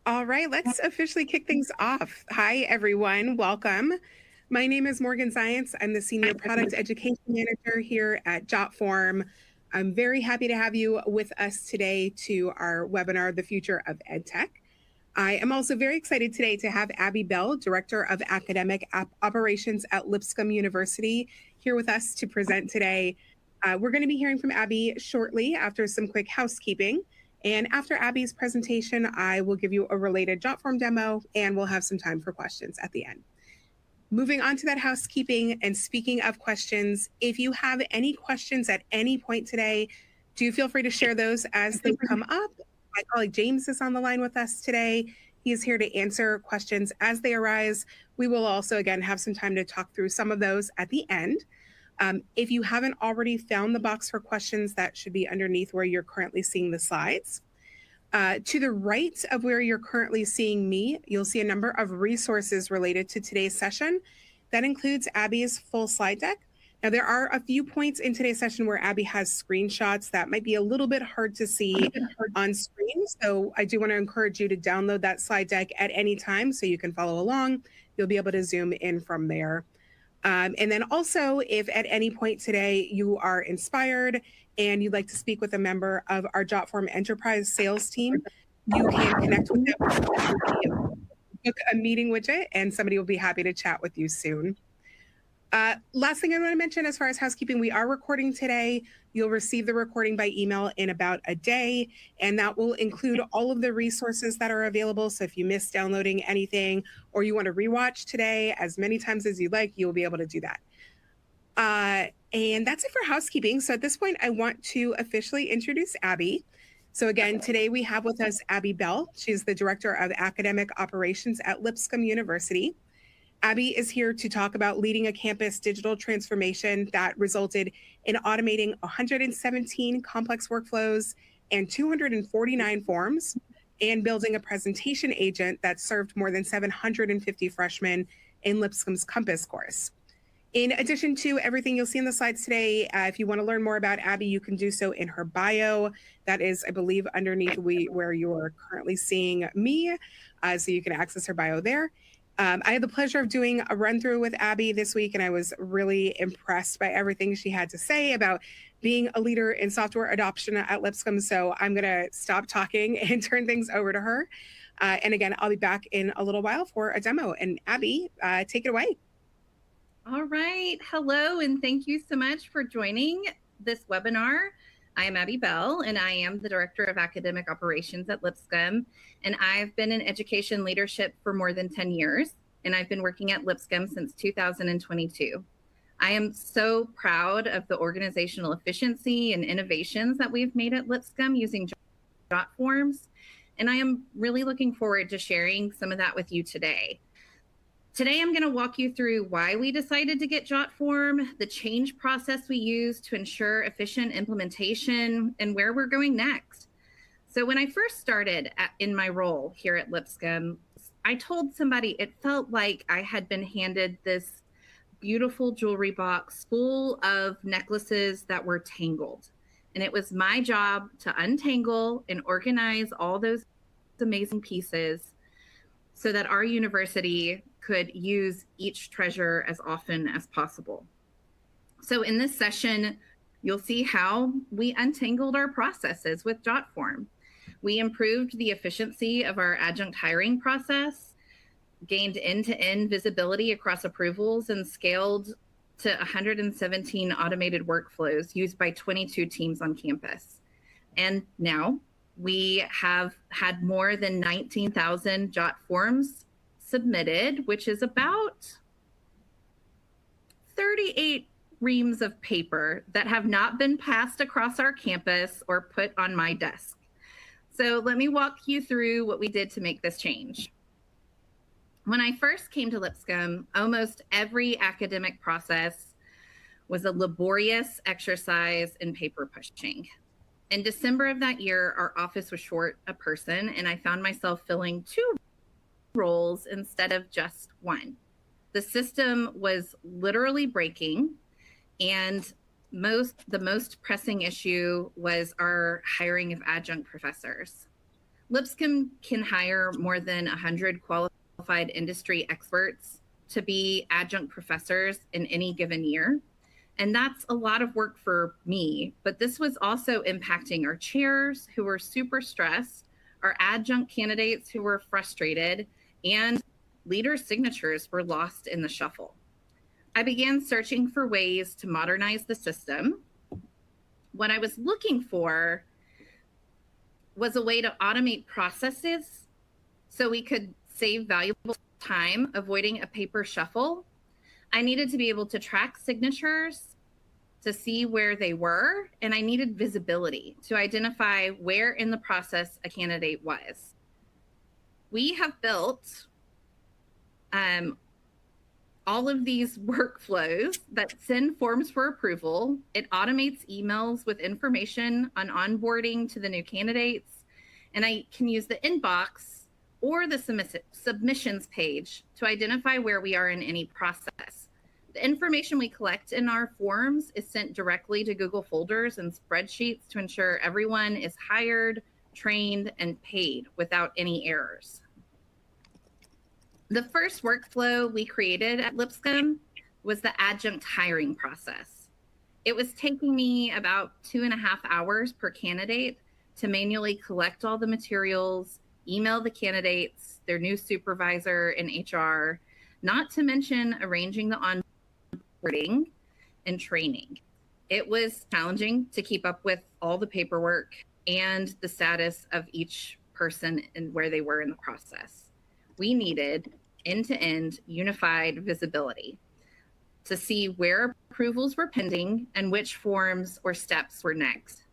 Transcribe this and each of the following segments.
All right, let's officially kick things off. Hi, everyone. Welcome. My name is Morgan Science. I'm the Senior Product Education Manager here at Jotform. I'm very happy to have you with us today to our webinar, The Future of EdTech. I am also very excited today to have Abby Bell, Director of Academic Operations at Lipscomb University, here with us to present today. We're going to be hearing from Abby shortly after some quick housekeeping. And after Abby's presentation, I will give you a related Jotform demo, and we'll have some time for questions at the end. Moving on to that housekeeping, and speaking of questions, if you have any questions at any point today, do feel free to share those as they come up. My colleague James is on the line with us today. He is here to answer questions as they arise. We will also, again, have some time to talk through some of those at the end. If you haven't already found the box for questions, that should be underneath where you're currently seeing the slides. To the right of where you're currently seeing me, you'll see a number of resources related to today's session. That includes Abby's full slide deck. Now, there are a few points in today's session where Abby has screenshots that might be a little bit hard to see on screen. So I do want to encourage you to download that slide deck at any time so you can follow along. You'll be able to zoom in from there. And then also, if at any point today you are inspired and you'd like to speak with a member of our Jotform Enterprise sales team, you can connect with them, book a meeting widget, and somebody will be happy to chat with you soon. Last thing I want to mention as far as housekeeping, we are recording today. You'll receive the recording by email in about a day, and that will include all of the resources that are available. So if you miss downloading anything or you want to rewatch today as many times as you like, you'll be able to do that. And that's it for housekeeping. So at this point, I want to officially introduce Abby. So again, today we have with us Abby Bell. She's the Director of Academic Operations at Lipscomb University. Abby is here to talk about leading a campus digital transformation that resulted in automating 117 complex workflows and 249 forms, and building a presentation agent that served more than 750 freshmen in Lipscomb's Compass course. In addition to everything you'll see in the slides today, if you want to learn more about Abby, you can do so in her bio. That is, I believe, underneath where you're currently seeing me, so you can access her bio there. I had the pleasure of doing a run through with Abby this week, and I was really impressed by everything she had to say about being a leader in software adoption at Lipscomb. So I'm going to stop talking and turn things over to her. And again, I'll be back in a little while for a demo. And Abby, take it away. All right. Hello, and thank you so much for joining this webinar. I am Abby Bell, and I am the Director of Academic Operations at Lipscomb. And I've been in education leadership for more than 10 years, and I've been working at Lipscomb since 2022. I am so proud of the organizational efficiency and innovations that we've made at Lipscomb using Jotforms, and I am really looking forward to sharing some of that with you today. Today, I'm going to walk you through why we decided to get Jotform, the change process we use to ensure efficient implementation, and where we're going next. So when I first started in my role here at Lipscomb, I told somebody it felt like I had been handed this beautiful jewelry box full of necklaces that were tangled. And it was my job to untangle and organize all those amazing pieces so that our university could use each treasure as often as possible. So in this session, you'll see how we untangled our processes with Jotform. We improved the efficiency of our adjunct hiring process, gained end-to-end visibility across approvals, and scaled to 117 automated workflows used by 22 teams on campus. And now we have had more than 19,000 Jotforms submitted, which is about 38 reams of paper that have not been passed across our campus or put on my desk. So let me walk you through what we did to make this change. When I first came to Lipscomb, almost every academic process was a laborious exercise in paper pushing. In December of that year, our office was short a person, and I found myself filling 2 roles instead of just 1. The system was literally breaking, and the most pressing issue was our hiring of adjunct professors. Lipscomb can hire more than 100 qualified industry experts to be adjunct professors in any given year. And that's a lot of work for me, but this was also impacting our chairs who were super stressed, our adjunct candidates who were frustrated, and leader signatures were lost in the shuffle. I began searching for ways to modernize the system. What I was looking for was a way to automate processes so we could save valuable time avoiding a paper shuffle. I needed to be able to track signatures to see where they were, and I needed visibility to identify where in the process a candidate was. We have built all of these workflows that send forms for approval. It automates emails with information on onboarding to the new candidates, and I can use the inbox or the submissions page to identify where we are in any process. The information we collect in our forms is sent directly to Google folders and spreadsheets to ensure everyone is hired, trained, and paid without any errors. The first workflow we created at Lipscomb was the adjunct hiring process. It was taking me about 2.5 hours per candidate to manually collect all the materials, email the candidates, their new supervisor and HR, not to mention arranging the onboarding and training. It was challenging to keep up with all the paperwork and the status of each person and where they were in the process. We needed end-to-end unified visibility to see where approvals were pending and which forms or steps were next.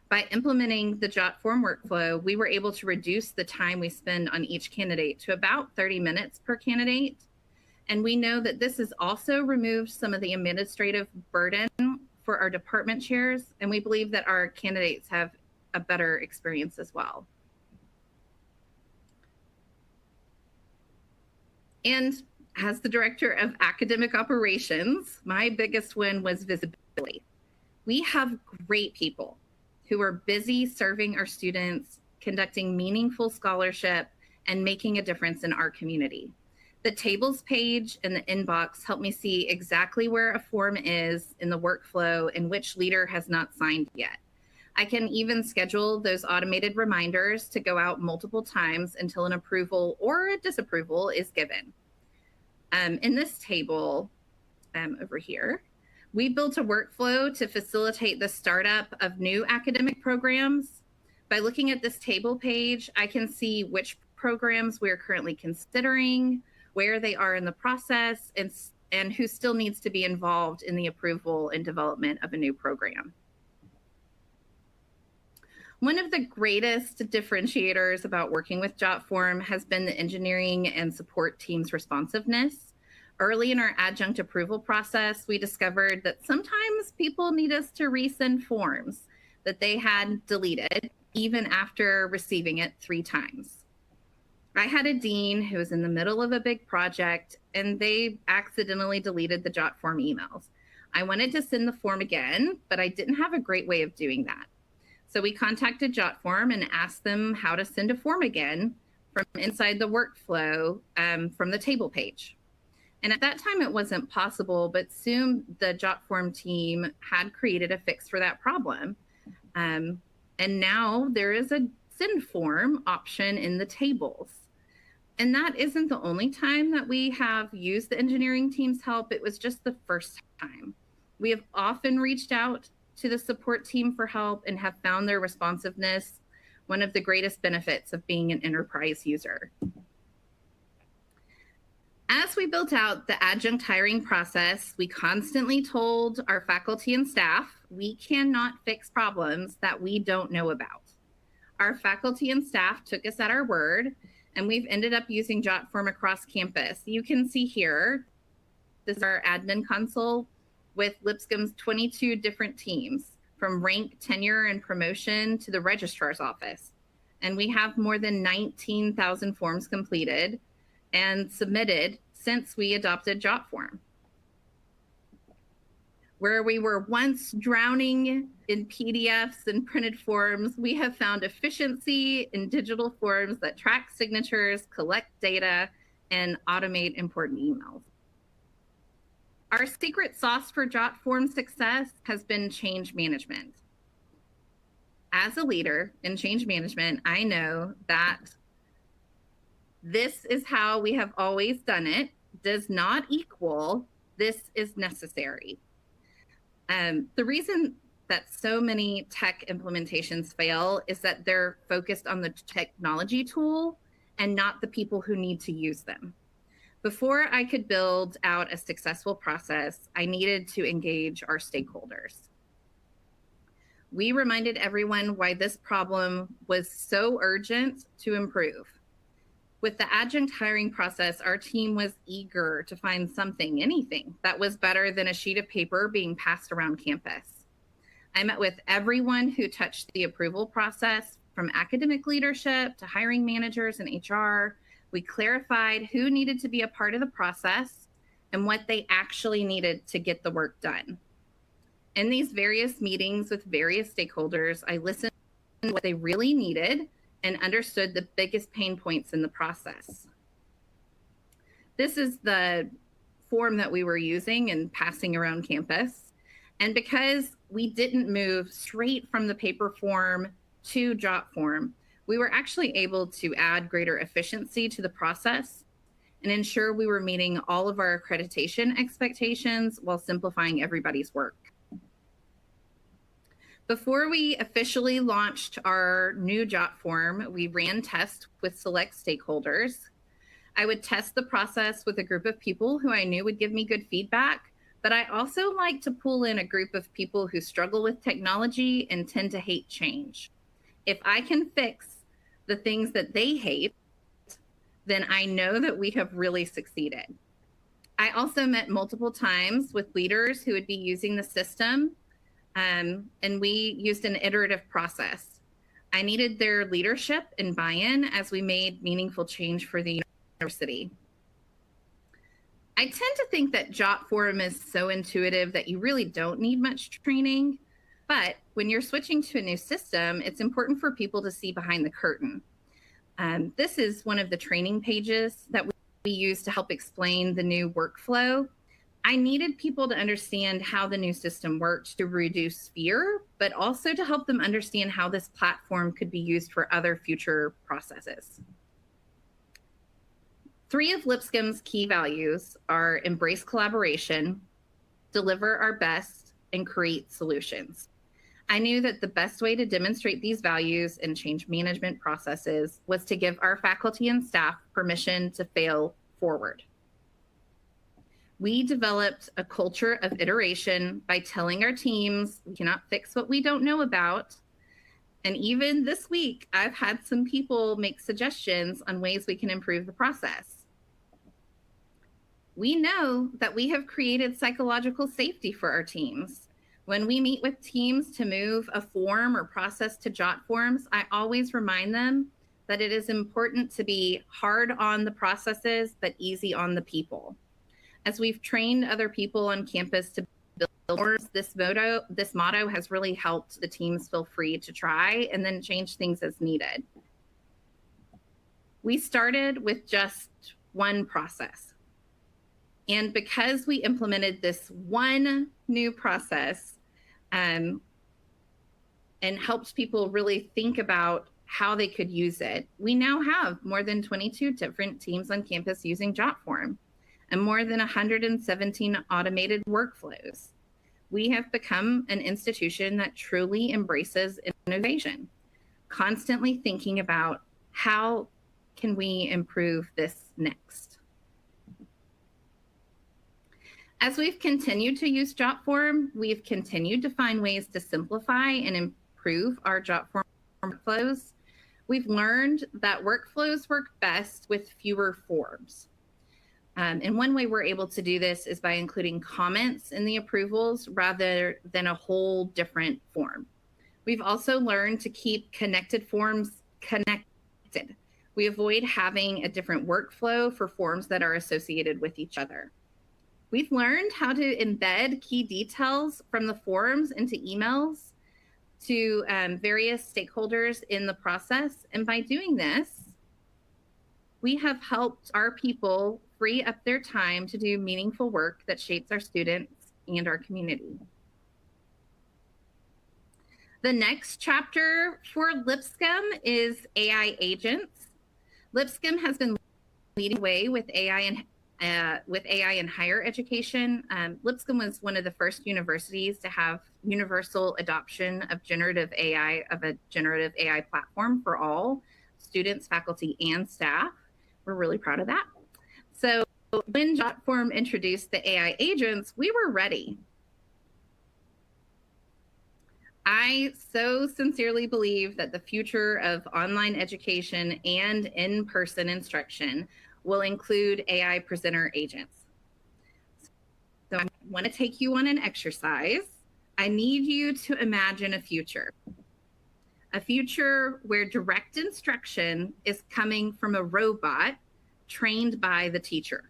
By implementing the Jotform workflow, we were able to reduce the time we spend on each candidate to about 30 minutes per candidate. And we know that this has also removed some of the administrative burden for our department chairs, and we believe that our candidates have a better experience as well. And as the director of academic operations, my biggest win was visibility. We have great people who are busy serving our students, conducting meaningful scholarship, and making a difference in our community. The tables page and the inbox help me see exactly where a form is in the workflow and which leader has not signed yet. I can even schedule those automated reminders to go out multiple times until an approval or a disapproval is given. In this table over here, we built a workflow to facilitate the startup of new academic programs. By looking at this table page, I can see which programs we're currently considering, where they are in the process, and who still needs to be involved in the approval and development of a new program. One of the greatest differentiators about working with Jotform has been the engineering and support team's responsiveness. Early in our adjunct approval process, we discovered that sometimes people need us to resend forms that they had deleted even after receiving it 3 times. I had a dean who was in the middle of a big project and they accidentally deleted the Jotform emails. I wanted to send the form again, but I didn't have a great way of doing that. So we contacted Jotform and asked them how to send a form again from inside the workflow from the table page. And at that time, it wasn't possible, but soon the Jotform team had created a fix for that problem. And now there is a send form option in the tables. And that isn't the only time that we have used the engineering team's help. It was just the first time. We have often reached out to the support team for help and have found their responsiveness one of the greatest benefits of being an enterprise user. As we built out the adjunct hiring process, we constantly told our faculty and staff, we cannot fix problems that we don't know about. Our faculty and staff took us at our word, and we've ended up using Jotform across campus. You can see here, this is our admin console with Lipscomb's 22 different teams, from rank, tenure, and promotion to the registrar's office. And we have more than 19,000 forms completed and submitted since we adopted Jotform. Where we were once drowning in PDFs and printed forms, we have found efficiency in digital forms that track signatures, collect data, and automate important emails. Our secret sauce for Jotform success has been change management. As a leader in change management, I know that this is how we have always done it, does not equal this is necessary. The reason that so many tech implementations fail is that they're focused on the technology tool and not the people who need to use them. Before I could build out a successful process, I needed to engage our stakeholders. We reminded everyone why this problem was so urgent to improve. With the adjunct hiring process, our team was eager to find something, anything, that was better than a sheet of paper being passed around campus. I met with everyone who touched the approval process, from academic leadership to hiring managers and HR. We clarified who needed to be a part of the process and what they actually needed to get the work done. In these various meetings with various stakeholders, I listened to what they really needed and understood the biggest pain points in the process. This is the form that we were using and passing around campus. And because we didn't move straight from the paper form to Jotform, we were actually able to add greater efficiency to the process and ensure we were meeting all of our accreditation expectations while simplifying everybody's work. Before we officially launched our new Jotform, we ran tests with select stakeholders. I would test the process with a group of people who I knew would give me good feedback, but I also like to pull in a group of people who struggle with technology and tend to hate change. If I can fix the things that they hate, then I know that we have really succeeded. I also met multiple times with leaders who would be using the system, and we used an iterative process. I needed their leadership and buy-in as we made meaningful change for the university. I tend to think that Jotform is so intuitive that you really don't need much training, but when you're switching to a new system, it's important for people to see behind the curtain. This is one of the training pages that we use to help explain the new workflow. I needed people to understand how the new system worked to reduce fear, but also to help them understand how this platform could be used for other future processes. 3 of Lipscomb's key values are embrace collaboration, deliver our best, and create solutions. I knew that the best way to demonstrate these values in change management processes was to give our faculty and staff permission to fail forward. We developed a culture of iteration by telling our teams we cannot fix what we don't know about. And even this week, I've had some people make suggestions on ways we can improve the process. We know that we have created psychological safety for our teams. When we meet with teams to move a form or process to Jotforms, I always remind them that it is important to be hard on the processes, but easy on the people. As we've trained other people on campus to build forms, this motto has really helped the teams feel free to try and then change things as needed. We started with just one process. And because we implemented this one new process and helped people really think about how they could use it, we now have more than 22 different teams on campus using Jotform and more than 117 automated workflows. We have become an institution that truly embraces innovation, constantly thinking about how can we improve this next. As we've continued to use Jotform, we've continued to find ways to simplify and improve our Jotform workflows. We've learned that workflows work best with fewer forms. And one way we're able to do this is by including comments in the approvals rather than a whole different form. We've also learned to keep connected forms connected. We avoid having a different workflow for forms that are associated with each other. We've learned how to embed key details from the forums into emails to various stakeholders in the process. And by doing this, we have helped our people free up their time to do meaningful work that shapes our students and our community. The next chapter for Lipscomb is AI agents. Lipscomb has been leading the way with AI in higher education. Lipscomb was one of the first universities to have universal adoption of generative AI, of a generative AI platform for all students, faculty, and staff. We're really proud of that. So when Jotform introduced the AI agents, we were ready. I so sincerely believe that the future of online education and in-person instruction will include AI presenter agents. So I want to take you on an exercise. I need you to imagine a future where direct instruction is coming from a robot trained by the teacher.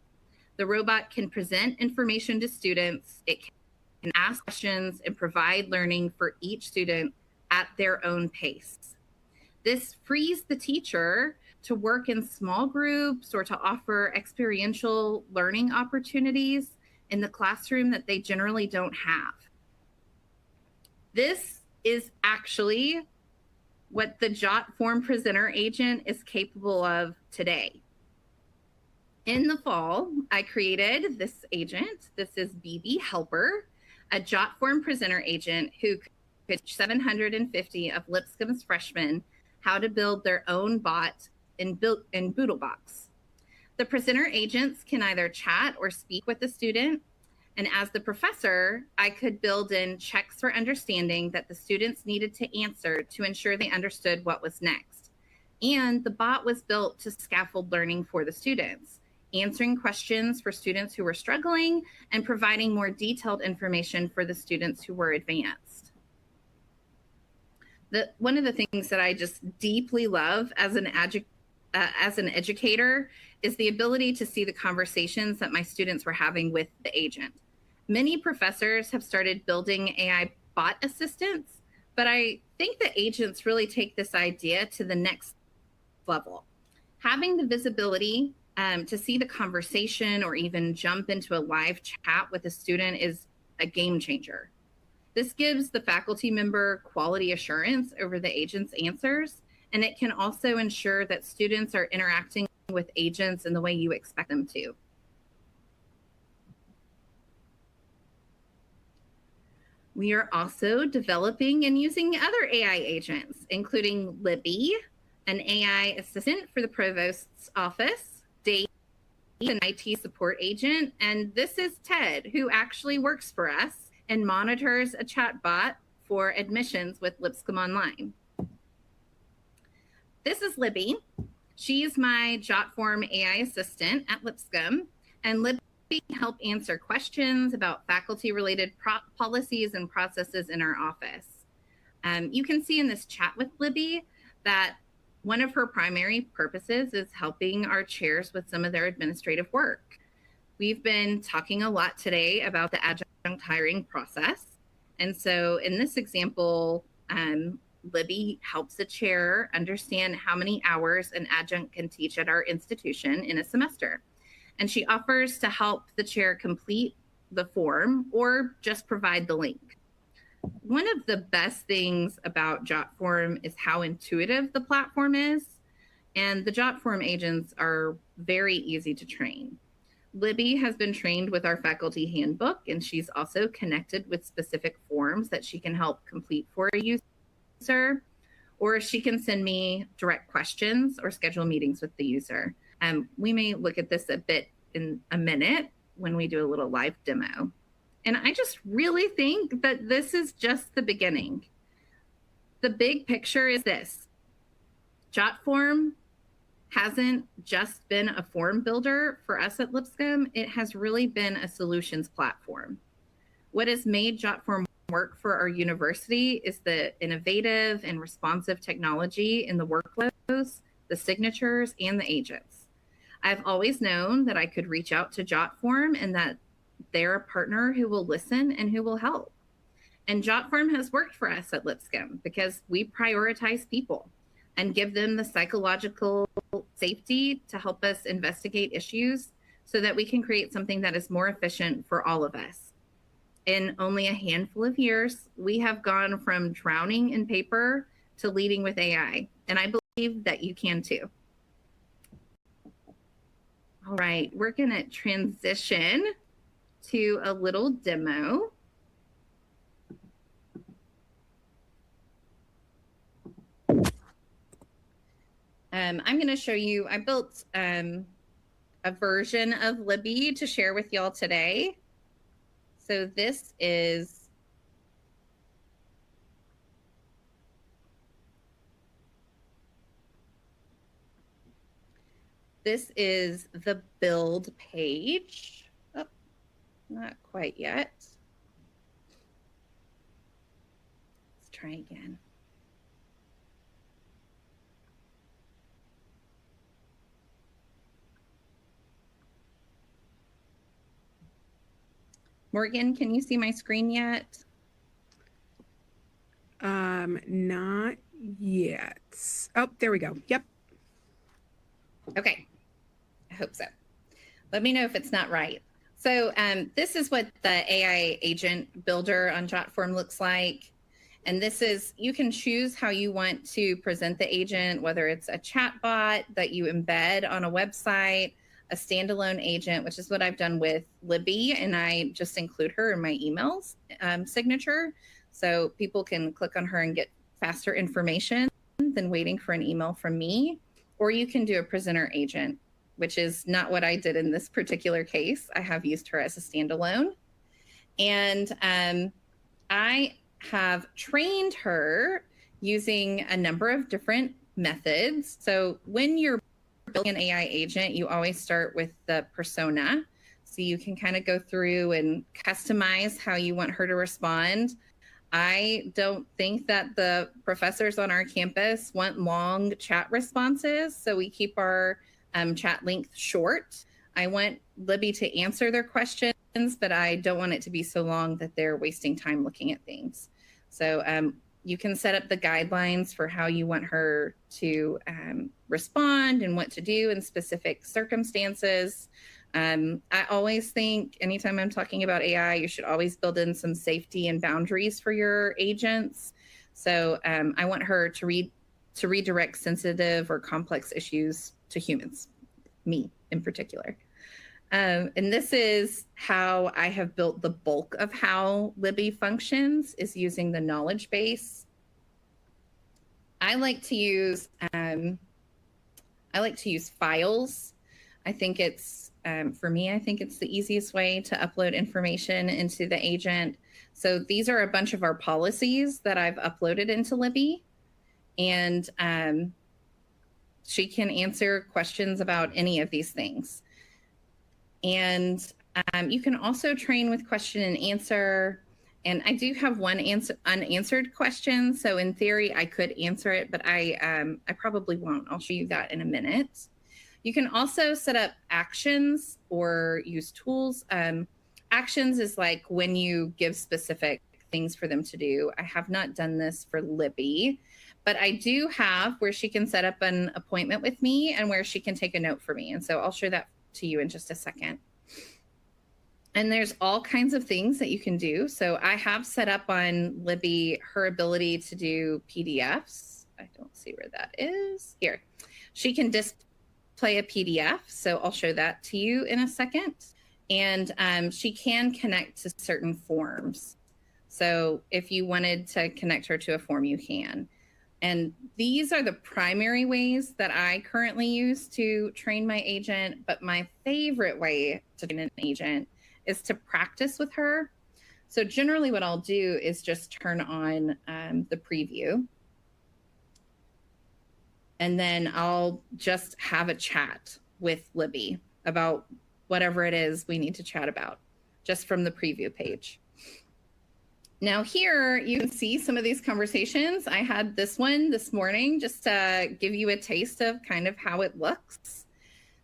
The robot can present information to students. It can ask questions and provide learning for each student at their own pace. This frees the teacher to work in small groups or to offer experiential learning opportunities in the classroom that they generally don't have. This is actually what the Jotform presenter agent is capable of today. In the fall, I created this agent. This is BB Helper, a Jotform presenter agent who could teach 750 of Lipscomb's freshmen how to build their own bot in Boodlebox. The presenter agents can either chat or speak with the student. And as the professor, I could build in checks for understanding that the students needed to answer to ensure they understood what was next. And the bot was built to scaffold learning for the students, answering questions for students who were struggling and providing more detailed information for the students who were advanced. One of the things that I just deeply love as an educator is the ability to see the conversations that my students were having with the agent. Many professors have started building AI bot assistants, but I think the agents really take this idea to the next level. Having the visibility to see the conversation or even jump into a live chat with a student is a game changer. This gives the faculty member quality assurance over the agent's answers, and it can also ensure that students are interacting with agents in the way you expect them to. We are also developing and using other AI agents, including Libby, an AI assistant for the provost's office, Dave, an IT support agent, and this is Ted, who actually works for us and monitors a chatbot for admissions with Lipscomb Online. This is Libby. She's my Jotform AI assistant at Lipscomb, and Libby help answer questions about faculty-related policies and processes in our office. You can see in this chat with Libby that one of her primary purposes is helping our chairs with some of their administrative work. We've been talking a lot today about the adjunct hiring process. And so in this example, Libby helps the chair understand how many hours an adjunct can teach at our institution in a semester. And she offers to help the chair complete the form or just provide the link. One of the best things about Jotform is how intuitive the platform is, and the Jotform agents are very easy to train. Libby has been trained with our faculty handbook, and she's also connected with specific forms that she can help complete for a user, or she can send me direct questions or schedule meetings with the user. We may look at this a bit in a minute when we do a little live demo. And I just really think that this is just the beginning. The big picture is this. Jotform hasn't just been a form builder for us at Lipscomb. It has really been a solutions platform. What has made Jotform work for our university is the innovative and responsive technology in the workflows, the signatures, and the agents. I've always known that I could reach out to Jotform and that they're a partner who will listen and who will help. And Jotform has worked for us at Lipscomb because we prioritize people and give them the psychological safety to help us investigate issues so that we can create something that is more efficient for all of us. In only a handful of years, we have gone from drowning in paper to leading with AI. And I believe that you can too. All right, we're going to transition to a little demo. I'm going to show you, I built a version of Libby to share with y'all today. So this is the build page. Oh, not quite yet. Let's try again. Morgan, can you see my screen yet? Not yet. Oh, there we go. Yep. Okay, I hope so. Let me know if it's not right. So this is what the AI agent builder on Jotform looks like. And this is, you can choose how you want to present the agent, whether it's a chat bot that you embed on a website, a standalone agent, which is what I've done with Libby, and I just include her in my emails signature. So people can click on her and get faster information than waiting for an email from me. Or you can do a presenter agent, which is not what I did in this particular case. I have used her as a standalone. And I have trained her using a number of different methods. So when you're building an AI agent, you always start with the persona. So you can kind of go through and customize how you want her to respond. I don't think that the professors on our campus want long chat responses, so we keep our chat length short. I want Libby to answer their questions, but I don't want it to be so long that they're wasting time looking at things. So you can set up the guidelines for how you want her to respond and what to do in specific circumstances. I always think anytime I'm talking about AI, you should always build in some safety and boundaries for your agents. So I want her to redirect sensitive or complex issues to humans, me in particular. And this is how I have built the bulk of how Libby functions, is using the knowledge base. I like to use files. I think it's for me, I think it's the easiest way to upload information into the agent. So these are a bunch of our policies that I've uploaded into Libby, and she can answer questions about any of these things. And you can also train with question and answer. And I do have one unanswered question. So in theory, I could answer it, but I probably won't. I'll show you that in a minute. You can also set up actions or use tools. Actions is like when you give specific things for them to do. I have not done this for Libby, but I do have where she can set up an appointment with me and where she can take a note for me. And so I'll show that to you in just a second. And there's all kinds of things that you can do. So I have set up on Libby her ability to do PDFs. I don't see where that is. Here. She can display a PDF. So I'll show that to you in a second. And she can connect to certain forms. So if you wanted to connect her to a form, you can. And these are the primary ways that I currently use to train my agent. But my favorite way to train an agent is to practice with her. So generally what I'll do is just turn on the preview. And then I'll just have a chat with Libby about whatever it is we need to chat about, just from the preview page. Now here you can see some of these conversations. I had this one this morning just to give you a taste of kind of how it looks.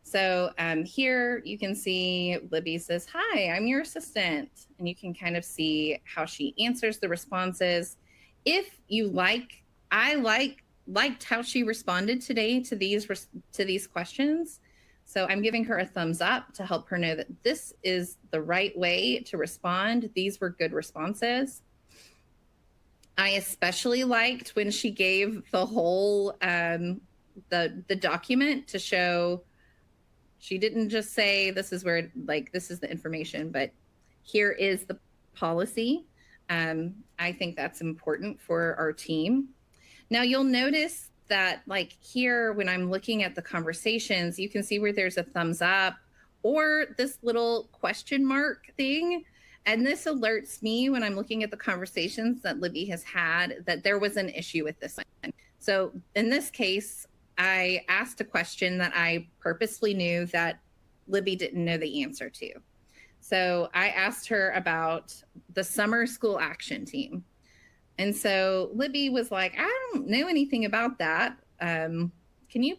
So here you can see Libby says, "Hi, I'm your assistant." And you can kind of see how she answers the responses. If you like, I liked how she responded today to these questions. So I'm giving her a thumbs up to help her know that this is the right way to respond. These were good responses. I especially liked when she gave the whole the document to show. She didn't just say this is where, like, this is the information, but here is the policy. I think that's important for our team. Now you'll notice that, like, here when I'm looking at the conversations, you can see where there's a thumbs up or this little question mark thing. And this alerts me when I'm looking at the conversations that Libby has had that there was an issue with this one. So in this case, I asked a question that I purposely knew that Libby didn't know the answer to. So I asked her about the summer school action team. And so Libby was like, "I don't know anything about that. Can you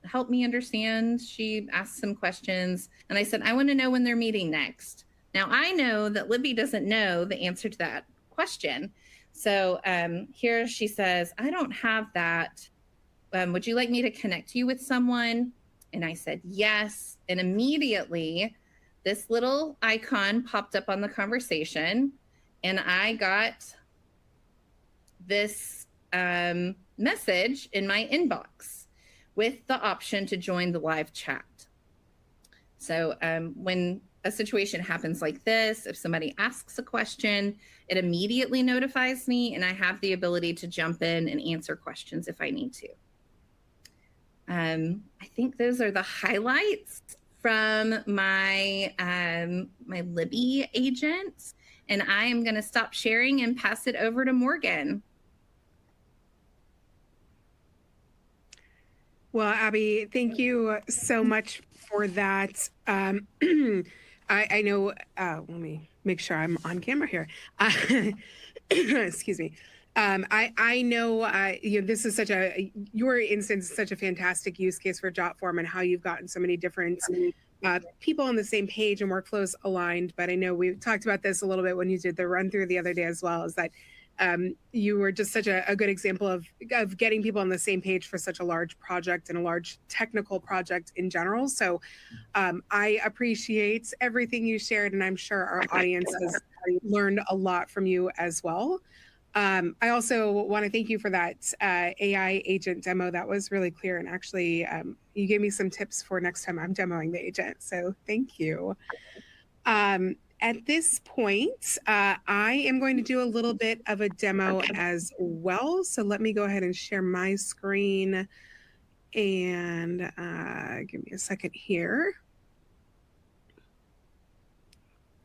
help me understand?" She asked some questions. And I said, "I want to know when they're meeting next." Now I know that Libby doesn't know the answer to that question. So here she says, "I don't have that. Would you like me to connect you with someone?" And I said, "Yes." And immediately this little icon popped up on the conversation. And I got this message in my inbox with the option to join the live chat. So when a situation happens like this, if somebody asks a question, it immediately notifies me, and I have the ability to jump in and answer questions if I need to. I think those are the highlights from my my Libby agent, and I am going to stop sharing and pass it over to Morgan. Well, Abby, thank you so much for that. I know, let me make sure I'm on camera here. Excuse me. I know, this is your instance is such a fantastic use case for Jotform and how you've gotten so many different people on the same page and workflows aligned. But I know we've talked about this a little bit when you did the run through the other day as well, is that you were just such a good example of getting people on the same page for such a large project and a large technical project in general. So I appreciate everything you shared, and I'm sure our audience has learned a lot from you as well. I also want to thank you for that AI agent demo. That was really clear, and actually you gave me some tips for next time I'm demoing the agent. So thank you. At this point, I am going to do a little bit of a demo as well. So let me go ahead and share my screen, and give me a second here.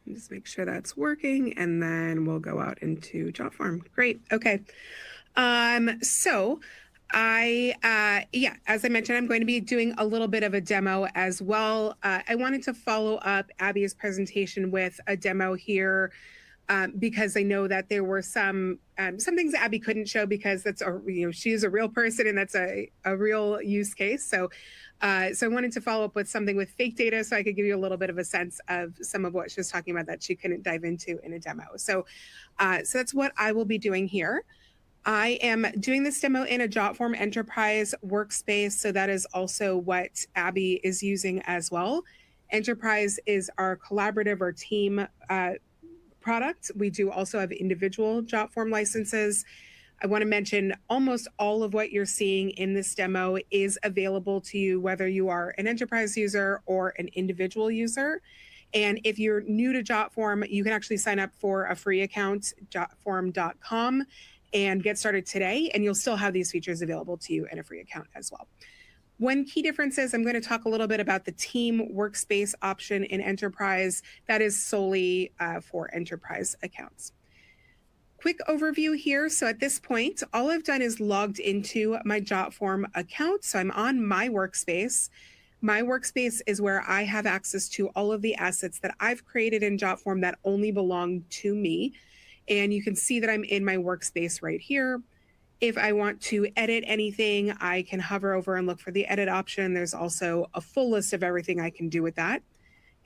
Just make sure that's working, and then we'll go out into Jotform. Great. Okay. So as I mentioned, I'm going to be doing a little bit of a demo as well. I wanted to follow up Abby's presentation with a demo here because I know that there were some things that Abby couldn't show because she's a real person and that's a real use case. So I wanted to follow up with something with fake data so I could give you a little bit of a sense of some of what she was talking about that she couldn't dive into in a demo. So that's what I will be doing here. I am doing this demo in a Jotform Enterprise workspace, so that is also what Abby is using as well. Enterprise is our collaborative or team product. We do also have individual Jotform licenses. I want to mention almost all of what you're seeing in this demo is available to you, whether you are an enterprise user or an individual user. And if you're new to Jotform, you can actually sign up for a free account, jotform.com, and get started today, and you'll still have these features available to you in a free account as well. One key difference is I'm going to talk a little bit about the team workspace option in Enterprise. That is solely for Enterprise accounts. Quick overview here. So at this point, all I've done is logged into my Jotform account. So I'm on my workspace. My workspace is where I have access to all of the assets that I've created in Jotform that only belong to me. And you can see that I'm in my workspace right here. If I want to edit anything, I can hover over and look for the edit option. There's also a full list of everything I can do with that.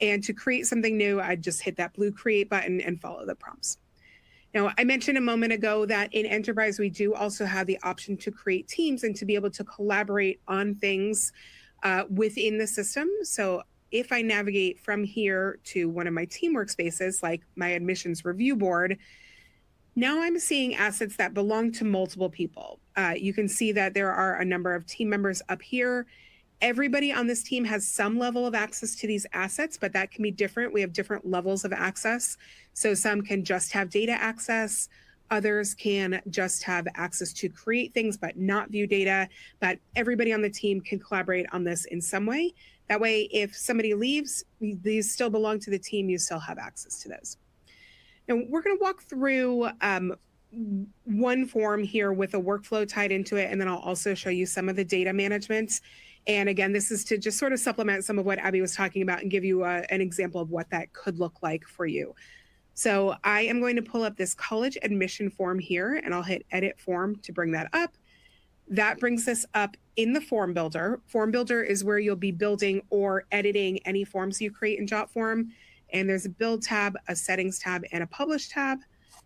And to create something new, I just hit that blue create button and follow the prompts. Now, I mentioned a moment ago that in Enterprise, we do also have the option to create teams and to be able to collaborate on things within the system. So if I navigate from here to one of my team workspaces, like my admissions review board, now I'm seeing assets that belong to multiple people. You can see that there are a number of team members up here. Everybody on this team has some level of access to these assets, but that can be different. We have different levels of access. So some can just have data access. Others can just have access to create things, but not view data. But everybody on the team can collaborate on this in some way. That way, if somebody leaves, these still belong to the team. You still have access to those. Now, we're going to walk through one form here with a workflow tied into it, and then I'll also show you some of the data management. And again, this is to just sort of supplement some of what Abby was talking about and give you an example of what that could look like for you. So I am going to pull up this college admission form here, and I'll hit edit form to bring that up. That brings us up in the form builder. Form builder is where you'll be building or editing any forms you create in Jotform. And there's a build tab, a settings tab, and a publish tab.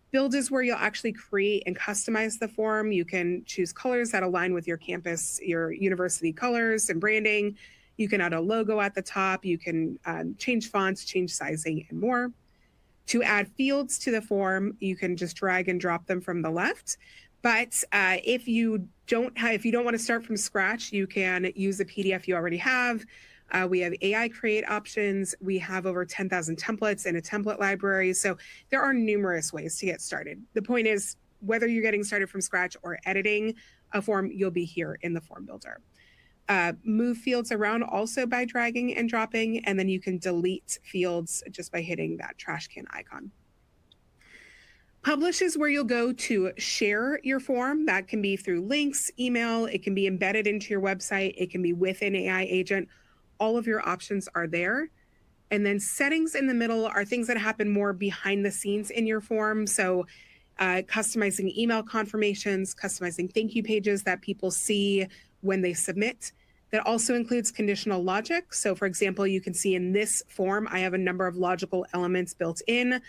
Build is where you'll actually create and customize the form. You can choose colors that align with your campus, your university colors and branding. You can add a logo at the top. You can change fonts, change sizing, and more. To add fields to the form, you can just drag and drop them from the left. But if you don't want to start from scratch, you can use the PDF you already have. We have AI create options. We have over 10,000 templates in a template library. So there are numerous ways to get started. The point is, whether you're getting started from scratch or editing a form, you'll be here in the form builder. Move fields around also by dragging and dropping, and then you can delete fields just by hitting that trash can icon. Publish is where you'll go to share your form. That can be through links, email, it can be embedded into your website, it can be with an AI agent. All of your options are there. And then settings in the middle are things that happen more behind the scenes in your form. So customizing email confirmations, customizing thank you pages that people see when they submit. That also includes conditional logic. So for example, you can see in this form, I have a number of logical elements built in.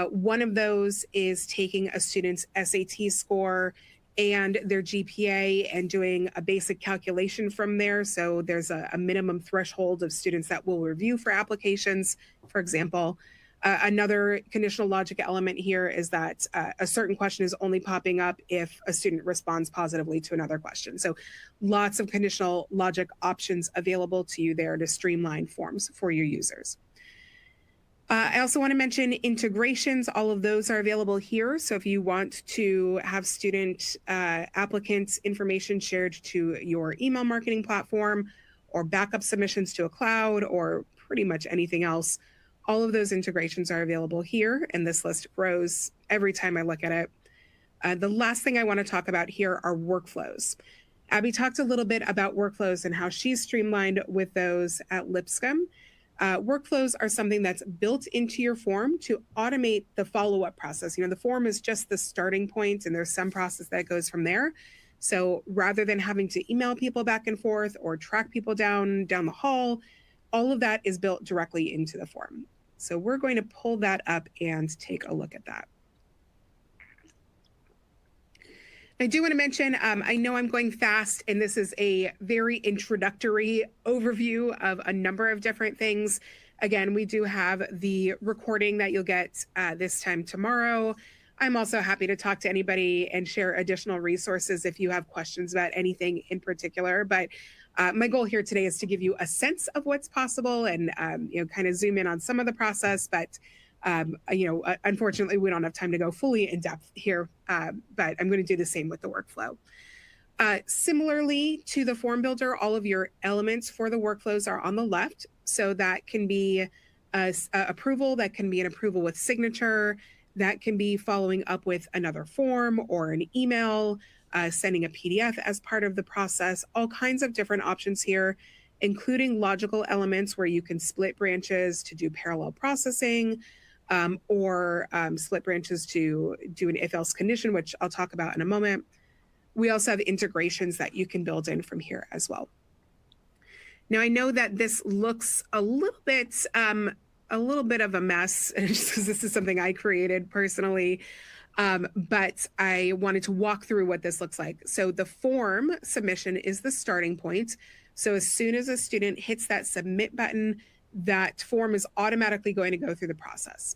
One of those is taking a student's SAT score and their GPA and doing a basic calculation from there. So there's a minimum threshold of students that will review for applications, for example. Another conditional logic element here is that a certain question is only popping up if a student responds positively to another question. So lots of conditional logic options available to you there to streamline forms for your users. I also want to mention integrations. All of those are available here. So if you want to have student applicants information shared to your email marketing platform or backup submissions to a cloud or pretty much anything else, all of those integrations are available here. And this list grows every time I look at it. The last thing I want to talk about here are workflows. Abby talked a little bit about workflows and how she's streamlined with those at Lipscomb. Workflows are something that's built into your form to automate the follow-up process. You know, the form is just the starting point and there's some process that goes from there. So rather than having to email people back and forth or track people down the hall, all of that is built directly into the form. So we're going to pull that up and take a look at that. I do want to mention, I know I'm going fast, and this is a very introductory overview of a number of different things. Again, we do have the recording that you'll get this time tomorrow. I'm also happy to talk to anybody and share additional resources if you have questions about anything in particular. But my goal here today is to give you a sense of what's possible and kind of zoom in on some of the process. But unfortunately, we don't have time to go fully in depth here, but I'm going to do the same with the workflow. Similarly to the form builder, all of your elements for the workflows are on the left. So that can be approval, that can be an approval with signature, that can be following up with another form or an email, sending a PDF as part of the process, all kinds of different options here, including logical elements where you can split branches to do parallel processing, or split branches to do an if-else condition, which I'll talk about in a moment. We also have integrations that you can build in from here as well. Now, I know that this looks a little bit of a mess, just because this is something I created personally, but I wanted to walk through what this looks like. So the form submission is the starting point. So as soon as a student hits that submit button, that form is automatically going to go through the process.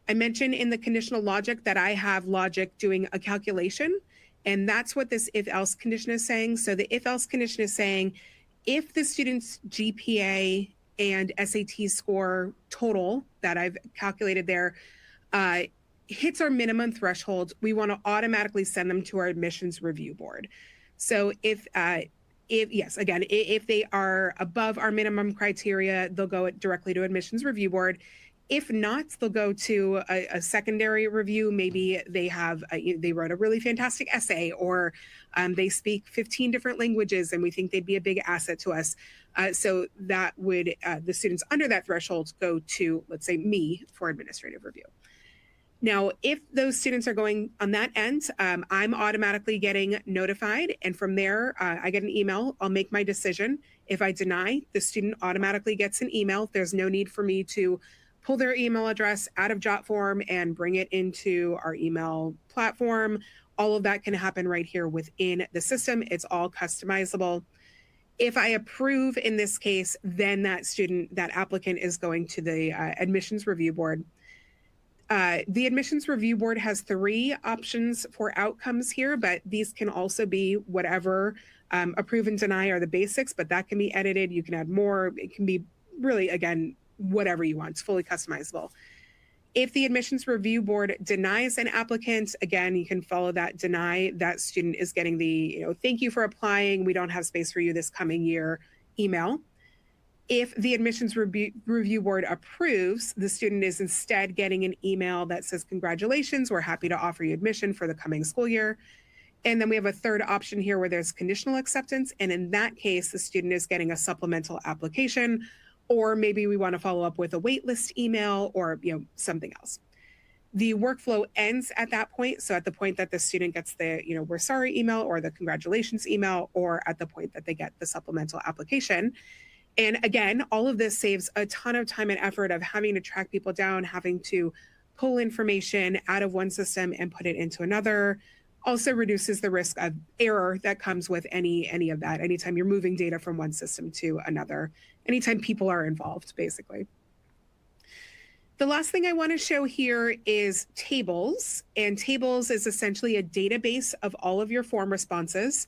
I mentioned in the conditional logic that I have logic doing a calculation, and that's what this if-else condition is saying. So the if-else condition is saying, if the student's GPA and SAT score total that I've calculated there hits our minimum threshold, we want to automatically send them to our admissions review board. So if they are above our minimum criteria, they'll go directly to admissions review board. If not, they'll go to a secondary review. Maybe they wrote a really fantastic essay, or they speak 15 different languages and we think they'd be a big asset to us. So that would, the students under that threshold go to, let's say, me for administrative review. Now, if those students are going on that end, I'm automatically getting notified. And from there, I get an email. I'll make my decision. If I deny, the student automatically gets an email. There's no need for me to pull their email address out of Jotform and bring it into our email platform. All of that can happen right here within the system. It's all customizable. If I approve in this case, then that applicant is going to the admissions review board. The admissions review board has 3 options for outcomes here, but these can also be whatever. Approve and deny are the basics, but that can be edited. You can add more. It can be really, again, whatever you want. It's fully customizable. If the admissions review board denies an applicant, again, you can follow that deny. That student is getting the, thank you for applying. We don't have space for you this coming year email. If the admissions review board approves, the student is instead getting an email that says, congratulations, we're happy to offer you admission for the coming school year. And then we have a third option here where there's conditional acceptance. And in that case, the student is getting a supplemental application, or maybe we want to follow up with a waitlist email or something else. The workflow ends at that point. So at the point that the student gets the we're sorry email or the congratulations email, or at the point that they get the supplemental application. And again, all of this saves a ton of time and effort of having to track people down, having to pull information out of one system and put it into another. Also reduces the risk of error that comes with any of that. Anytime you're moving data from one system to another, anytime people are involved, basically. The last thing I want to show here is tables. And tables is essentially a database of all of your form responses.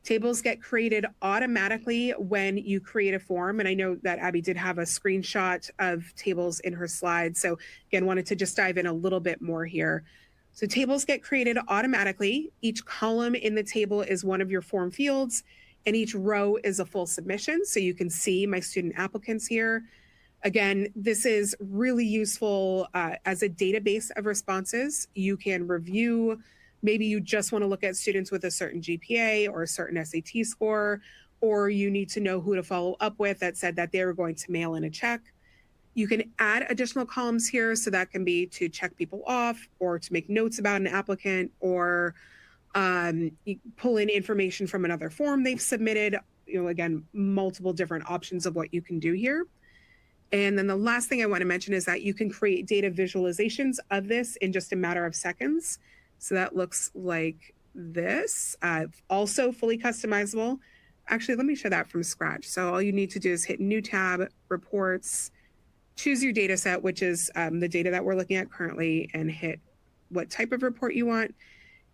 Tables get created automatically when you create a form. And I know that Abby did have a screenshot of tables in her slides. So again, wanted to just dive in a little bit more here. So tables get created automatically. Each column in the table is one of your form fields, and each row is a full submission. So you can see my student applicants here. Again, this is really useful as a database of responses. You can review. Maybe you just want to look at students with a certain GPA or a certain SAT score, or you need to know who to follow up with that said that they were going to mail in a check. You can add additional columns here. So that can be to check people off or to make notes about an applicant, or you pull in information from another form they've submitted. Again, multiple different options of what you can do here. And then the last thing I want to mention is that you can create data visualizations of this in just a matter of seconds. So that looks like this, also fully customizable. Actually, let me show that from scratch. So all you need to do is hit new tab, reports, choose your data set, which is the data that we're looking at currently, and hit what type of report you want.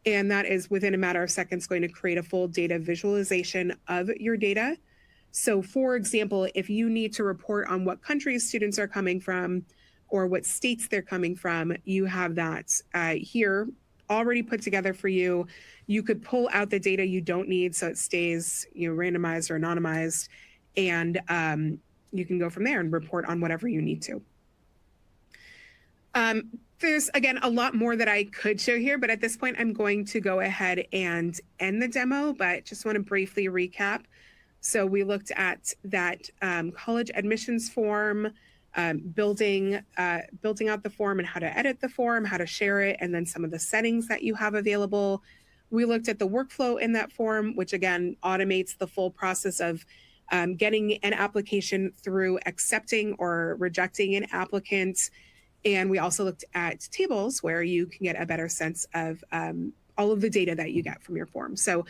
And that is within a matter of seconds going to create a full data visualization of your data. So for example, if you need to report on what countries students are coming from or what states they're coming from, you have that here already put together for you. You could pull out the data you don't need so it stays randomized or anonymized, and you can go from there and report on whatever you need to. There's, again, a lot more that I could show here, but at this point, I'm going to go ahead and end the demo, but just want to briefly recap. So we looked at that college admissions form, building out the form and how to edit the form, how to share it, and then some of the settings that you have available. We looked at the workflow in that form, which again automates the full process of getting an application through, accepting or rejecting an applicant. And we also looked at tables where you can get a better sense of all of the data that you get from your form. So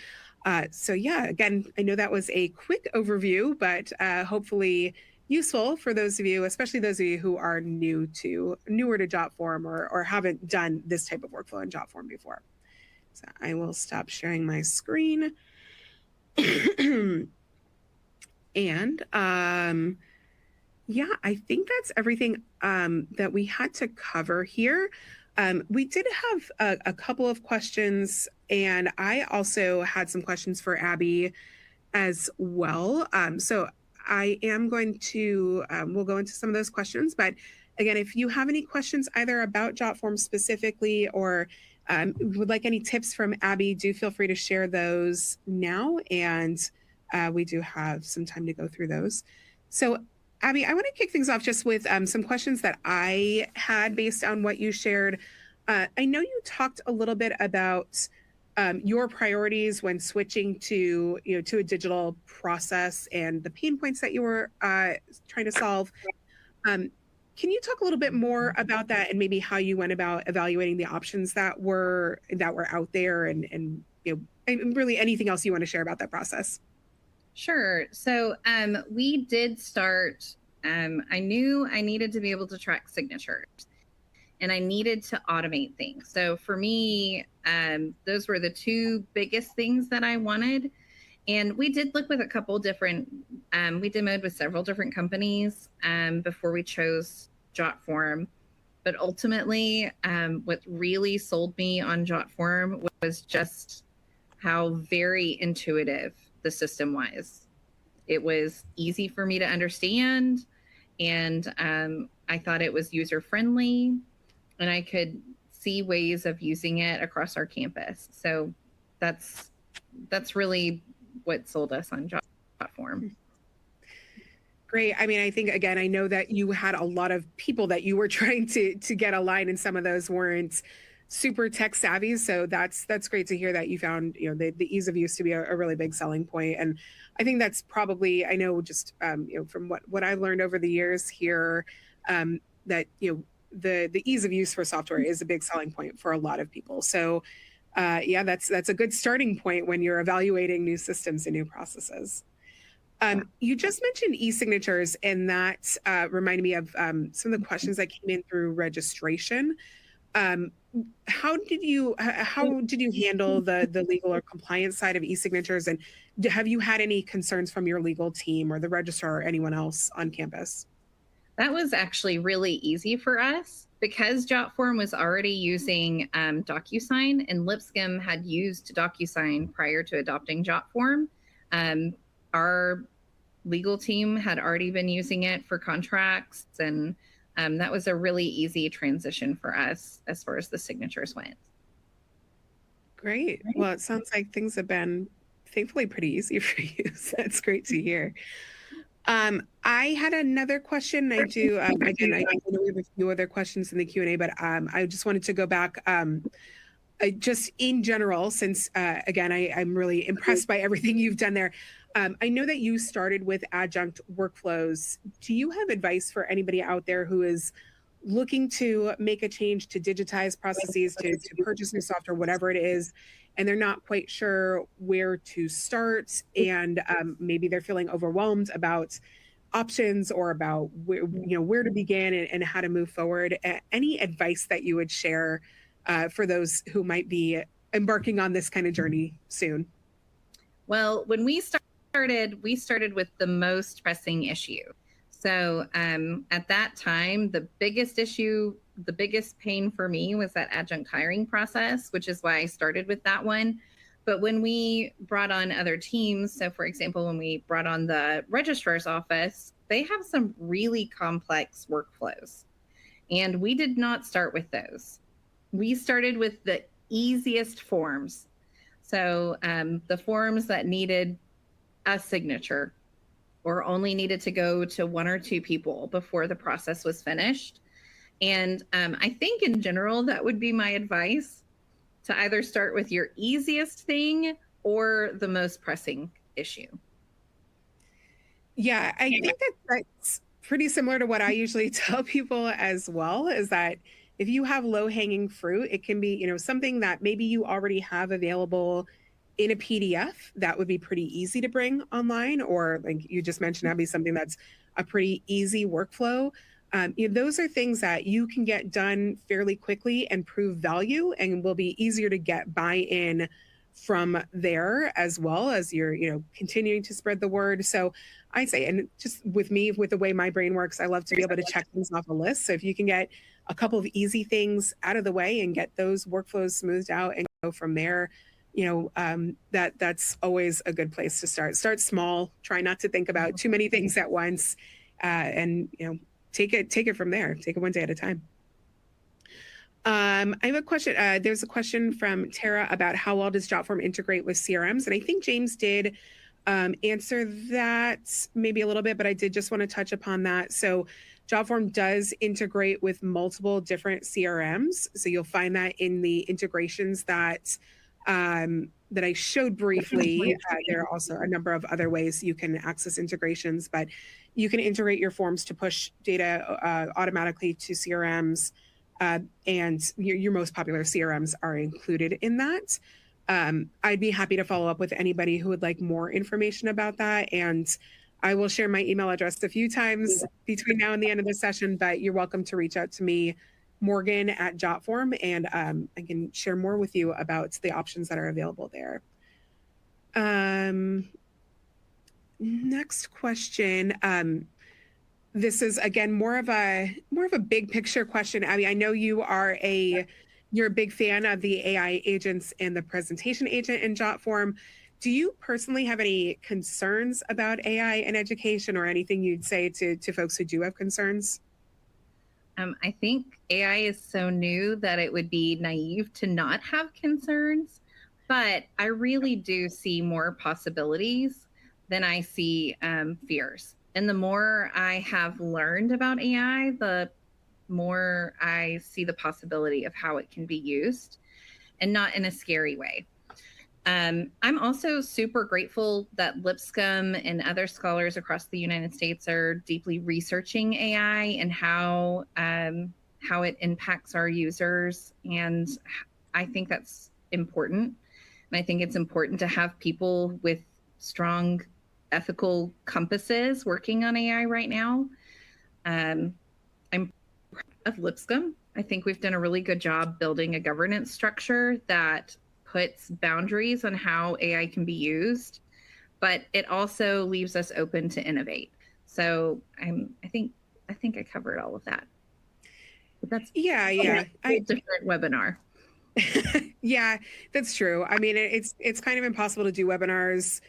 yeah, again, I know that was a quick overview, but hopefully useful for those of you, especially those of you who are newer to Jotform or haven't done this type of workflow in Jotform before. So I will stop sharing my screen. And yeah, I think that's everything that we had to cover here. We did have a couple of questions, and I also had some questions for Abby as well. So I am going to, we'll go into some of those questions. But again, if you have any questions either about Jotform specifically or would like any tips from Abby, do feel free to share those now. And we do have some time to go through those. So Abby, I want to kick things off just with some questions that I had based on what you shared. I know you talked a little bit about your priorities when switching to a digital process and the pain points that you were trying to solve. Can you talk a little bit more about that and maybe how you went about evaluating the options that were out there and really anything else you want to share about that process? Sure. So we did start, I knew I needed to be able to track signatures and I needed to automate things. So for me, those were the two biggest things that I wanted. And we did look with a couple different, we demoed with several different companies before we chose Jotform. But ultimately, what really sold me on Jotform was just how very intuitive the system was. It was easy for me to understand, and I thought it was user-friendly, and I could see ways of using it across our campus. So that's really what sold us on Jotform. Great. I mean, I think, again, I know that you had a lot of people that you were trying to get aligned, and some of those weren't super tech savvy. So that's great to hear that you found, the ease of use to be a really big selling point. And I think that's probably, I know just, from what I've learned over the years here, that, the ease of use for software is a big selling point for a lot of people. So yeah, that's a good starting point when you're evaluating new systems and new processes. You just mentioned e-signatures, and that reminded me of some of the questions that came in through registration. How did you handle the legal or compliance side of e-signatures, and have you had any concerns from your legal team or the registrar or anyone else on campus? That was actually really easy for us because Jotform was already using DocuSign, and Lipscomb had used DocuSign prior to adopting Jotform. Our legal team had already been using it for contracts, and that was a really easy transition for us as far as the signatures went. Great. Well, it sounds like things have been thankfully pretty easy for you. So that's great to hear. I had another question. I do, again, I know we have a few other questions in the Q&A, but I just wanted to go back just in general, since, again, I'm really impressed by everything you've done there. I know that you started with adjunct workflows. Do you have advice for anybody out there who is looking to make a change, to digitize processes, to purchase new software, whatever it is, and they're not quite sure where to start, and maybe they're feeling overwhelmed about options or about where to begin and how to move forward? Any advice that you would share for those who might be embarking on this kind of journey soon? Well, when we started with the most pressing issue. So at that time, the biggest issue, the biggest pain for me was that adjunct hiring process, which is why I started with that one. But when we brought on other teams, so for example, when we brought on the registrar's office, they have some really complex workflows. And we did not start with those. We started with the easiest forms. So the forms that needed a signature or only needed to go to one or two people before the process was finished. And I think in general, that would be my advice, to either start with your easiest thing or the most pressing issue. Yeah, I think that that's pretty similar to what I usually tell people as well, is that if you have low-hanging fruit, it can be, something that maybe you already have available in a PDF that would be pretty easy to bring online, or like you just mentioned, Abby, something that's a pretty easy workflow. Those are things that you can get done fairly quickly and prove value, and will be easier to get buy-in from there, as well as you're, continuing to spread the word. So I'd say, and just with me, with the way my brain works, I love to be able to check things off a list. So if you can get a couple of easy things out of the way and get those workflows smoothed out and go from there, that's always a good place to start. Start small. Try not to think about too many things at once, and take it from there. Take it one day at a time. I have a question. There's a question from Tara about how well does Jotform integrate with CRMs, and I think James did answer that maybe a little bit, but I did just want to touch upon that. So Jotform does integrate with multiple different CRMs. So you'll find that in the integrations that I showed briefly. There are also a number of other ways you can access integrations, but you can integrate your forms to push data automatically to CRMs, and your most popular CRMs are included in that. I'd be happy to follow up with anybody who would like more information about that. And I will share my email address a few times between now and the end of the session, but you're welcome to reach out to me, Morgan at Jotform, and I can share more with you about the options that are available there. Next question. This is, again, more of a big picture question. Abby, I know you're a big fan of the AI agents and the presentation agent in Jotform. Do you personally have any concerns about AI in education, or anything you'd say to folks who do have concerns? I think AI is so new that it would be naive to not have concerns, but I really do see more possibilities than I see fears. And the more I have learned about AI, the more I see the possibility of how it can be used, and not in a scary way. I'm also super grateful that Lipscomb and other scholars across the United States are deeply researching AI and how it impacts our users. And I think that's important. And I think it's important to have people with strong ethical compasses working on AI right now. I'm proud of Lipscomb. I think we've done a really good job building a governance structure that puts boundaries on how AI can be used, but it also leaves us open to innovate. So I think I covered all of that. But that's a different webinar. Yeah, that's true. I mean, it's kind of impossible to do webinars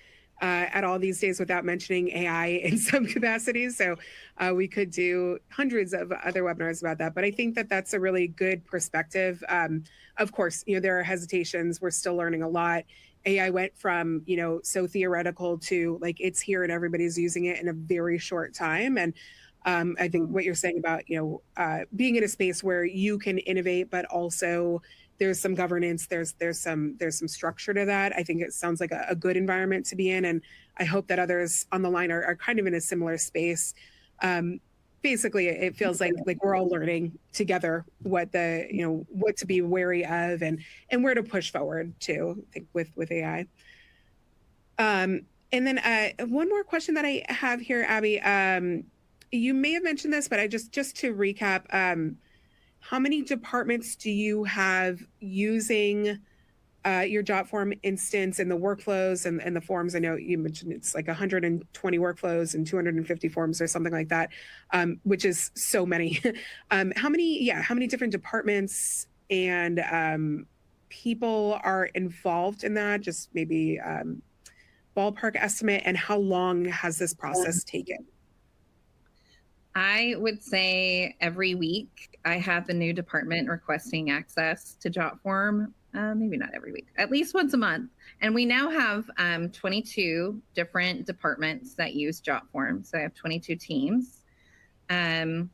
at all these days without mentioning AI in some capacities. So we could do hundreds of other webinars about that. But I think that that's a really good perspective. Of course, there are hesitations. We're still learning a lot. AI went from, so theoretical to like it's here and everybody's using it in a very short time. And I think what you're saying about, being in a space where you can innovate, but also there's some governance, there's some structure to that. I think it sounds like a good environment to be in. And I hope that others on the line are kind of in a similar space. Basically, it feels like we're all learning together what to be wary of and where to push forward to, I think, with AI. And then one more question that I have here, Abby. You may have mentioned this, but just to recap, how many departments do you have using your Jotform instance and the workflows and the forms? I know you mentioned it's like 120 workflows and 250 forms or something like that, which is so many. How many different departments and people are involved in that? Just maybe ballpark estimate, and how long has this process taken? I would say every week I have a new department requesting access to Jotform. Maybe not every week, at least once a month. And we now have 22 different departments that use Jotform. So I have 22 teams. And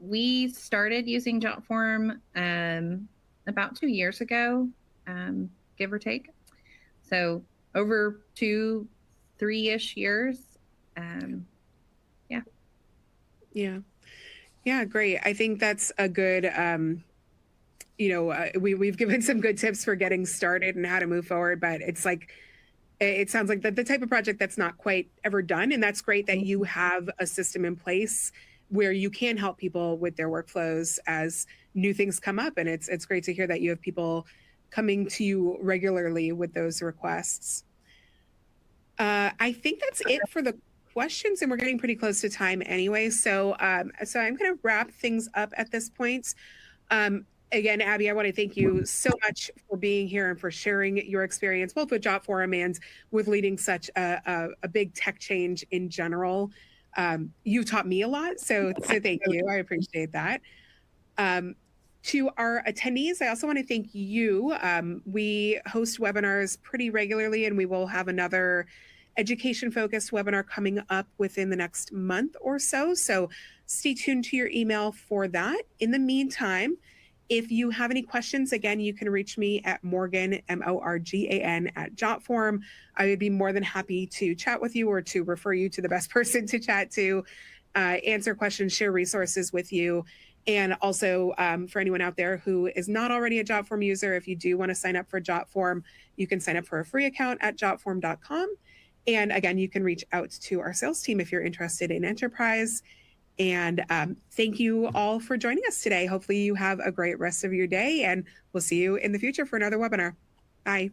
we started using Jotform about 2 years ago, give or take. So over 3-ish years. Yeah. Yeah. Yeah, great. I think that's a good, we've given some good tips for getting started and how to move forward, but it's like, it sounds like the type of project that's not quite ever done. And that's great that you have a system in place where you can help people with their workflows as new things come up. And it's great to hear that you have people coming to you regularly with those requests. I think that's it for the questions, and we're getting pretty close to time anyway. So I'm going to wrap things up at this point. Again, Abby, I want to thank you so much for being here and for sharing your experience, both with Jotform and with leading such a big tech change in general. You taught me a lot, so thank you. I appreciate that. To our attendees, I also want to thank you. We host webinars pretty regularly, and we will have another education-focused webinar coming up within the next month or so. So stay tuned to your email for that. In the meantime, if you have any questions, again, you can reach me at Morgan, Morgan, at Jotform. I would be more than happy to chat with you or to refer you to the best person to chat to, answer questions, share resources with you. And also for anyone out there who is not already a Jotform user, if you do want to sign up for Jotform, you can sign up for a free account at jotform.com. And again, you can reach out to our sales team if you're interested in enterprise. And thank you all for joining us today. Hopefully you have a great rest of your day, and we'll see you in the future for another webinar. Bye.